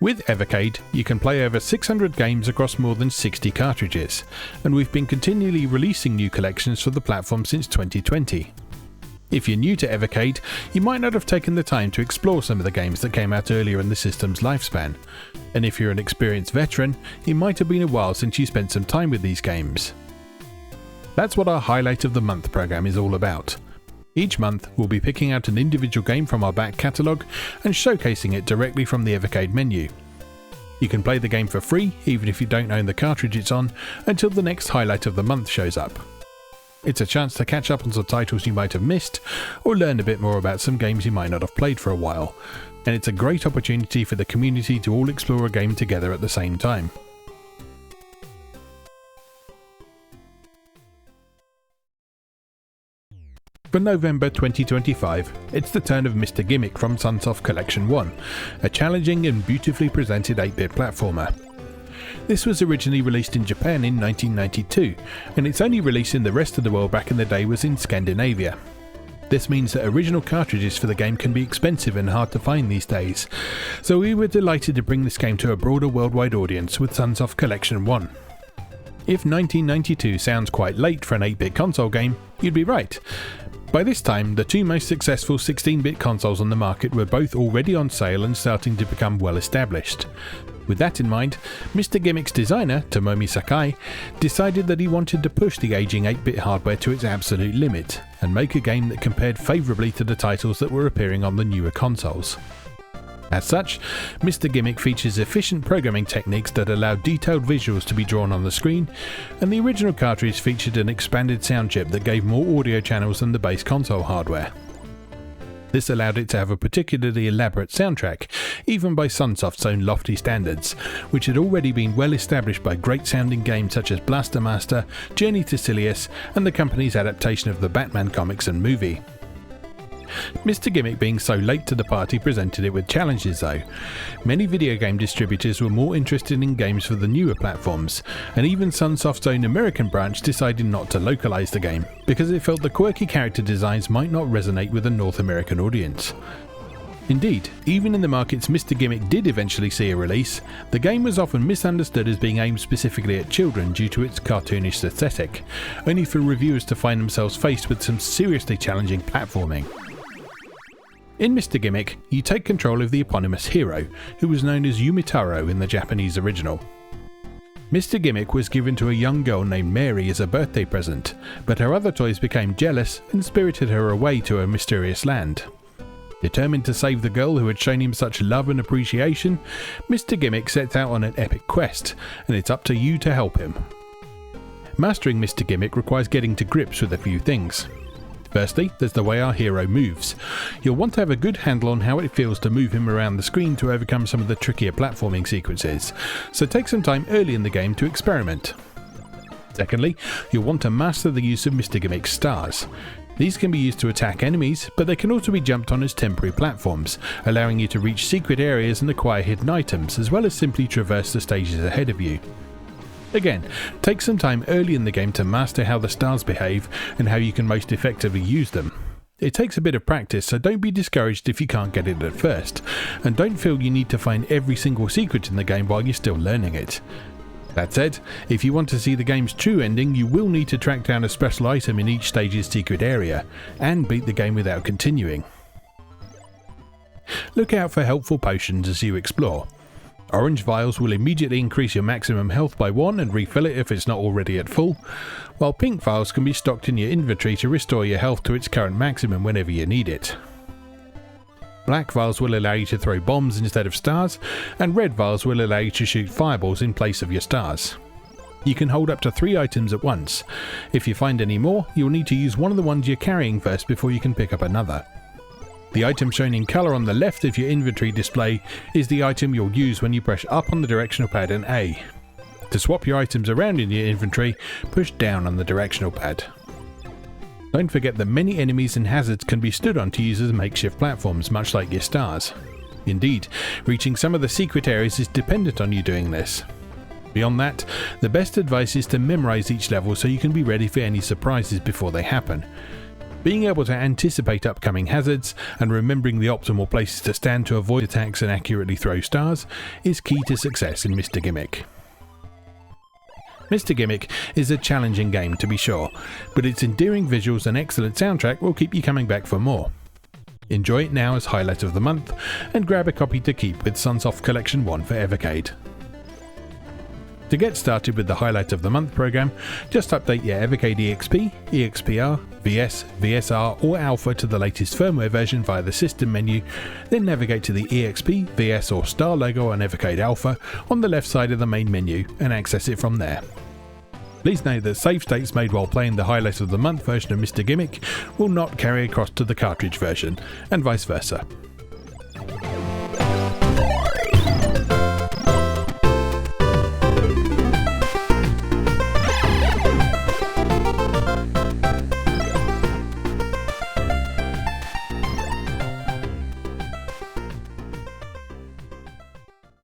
With Evercade, you can play over 600 games across more than 60 cartridges, and we've been continually releasing new collections for the platform since 2020. If you're new to Evercade, you might not have taken the time to explore some of the games that came out earlier in the system's lifespan, and if you're an experienced veteran, it might have been a while since you spent some time with these games. That's what our Highlight of the Month program is all about. Each month, we'll be picking out an individual game from our back catalogue and showcasing it directly from the Evercade menu. You can play the game for free, even if you don't own the cartridge it's on, until the next Highlight of the Month shows up. It's a chance to catch up on some titles you might have missed, or learn a bit more about some games you might not have played for a while, and it's a great opportunity for the community to all explore a game together at the same time. For November 2025, it's the turn of Mr. Gimmick from Sunsoft Collection 1, a challenging and beautifully presented 8-bit platformer. This was originally released in Japan in 1992, and its only release in the rest of the world back in the day was in Scandinavia. This means that original cartridges for the game can be expensive and hard to find these days, so we were delighted to bring this game to a broader worldwide audience with Sunsoft Collection 1. If 1992 sounds quite late for an 8-bit console game, you'd be right. By this time, the two most successful 16-bit consoles on the market were both already on sale and starting to become well established. With that in mind, Mr. Gimmick's designer, Tomomi Sakai, decided that he wanted to push the aging 8-bit hardware to its absolute limit, and make a game that compared favourably to the titles that were appearing on the newer consoles. As such, Mr. Gimmick features efficient programming techniques that allow detailed visuals to be drawn on the screen, and the original cartridge featured an expanded sound chip that gave more audio channels than the base console hardware. This allowed it to have a particularly elaborate soundtrack, even by Sunsoft's own lofty standards, which had already been well established by great sounding games such as Blaster Master, Journey to Silius, and the company's adaptation of the Batman comics and movie. Mr. Gimmick being so late to the party presented it with challenges though. Many video game distributors were more interested in games for the newer platforms, and even Sunsoft's own American branch decided not to localize the game, because it felt the quirky character designs might not resonate with a North American audience. Indeed, even in the markets Mr. Gimmick did eventually see a release, the game was often misunderstood as being aimed specifically at children due to its cartoonish aesthetic, only for reviewers to find themselves faced with some seriously challenging platforming. In Mr. Gimmick, you take control of the eponymous hero, who was known as Yumitaro in the Japanese original. Mr. Gimmick was given to a young girl named Mary as a birthday present, but her other toys became jealous and spirited her away to a mysterious land. Determined to save the girl who had shown him such love and appreciation, Mr. Gimmick sets out on an epic quest, and it's up to you to help him. Mastering Mr. Gimmick requires getting to grips with a few things. Firstly, there's the way our hero moves. You'll want to have a good handle on how it feels to move him around the screen to overcome some of the trickier platforming sequences, so take some time early in the game to experiment. Secondly, you'll want to master the use of Mr. Gimmick's stars. These can be used to attack enemies, but they can also be jumped on as temporary platforms, allowing you to reach secret areas and acquire hidden items, as well as simply traverse the stages ahead of you. Again, take some time early in the game to master how the stars behave and how you can most effectively use them. It takes a bit of practice, so don't be discouraged if you can't get it at first, and don't feel you need to find every single secret in the game while you're still learning it. That said, if you want to see the game's true ending, you will need to track down a special item in each stage's secret area, and beat the game without continuing. Look out for helpful potions as you explore. Orange vials will immediately increase your maximum health by 1 and refill it if it's not already at full, while pink vials can be stocked in your inventory to restore your health to its current maximum whenever you need it. Black vials will allow you to throw bombs instead of stars, and red vials will allow you to shoot fireballs in place of your stars. You can hold up to 3 items at once. If you find any more, you'll need to use one of the ones you're carrying first before you can pick up another. The item shown in colour on the left of your inventory display is the item you'll use when you press up on the directional pad and A. To swap your items around in your inventory, push down on the directional pad. Don't forget that many enemies and hazards can be stood on to use as makeshift platforms, much like your stars. Indeed, reaching some of the secret areas is dependent on you doing this. Beyond that, the best advice is to memorise each level so you can be ready for any surprises before they happen. Being able to anticipate upcoming hazards and remembering the optimal places to stand to avoid attacks and accurately throw stars is key to success in Mr. Gimmick. Mr. Gimmick is a challenging game to be sure, but its endearing visuals and excellent soundtrack will keep you coming back for more. Enjoy it now as highlight of the month, and grab a copy to keep with Sunsoft Collection 1 for Evercade. To get started with the Highlight of the Month program, just update your Evercade EXP, EXPR, VS, VSR or Alpha to the latest firmware version via the system menu, then navigate to the EXP, VS or Star logo on Evercade Alpha on the left side of the main menu and access it from there. Please note that save states made while playing the Highlight of the Month version of Mr. Gimmick will not carry across to the cartridge version, and vice versa.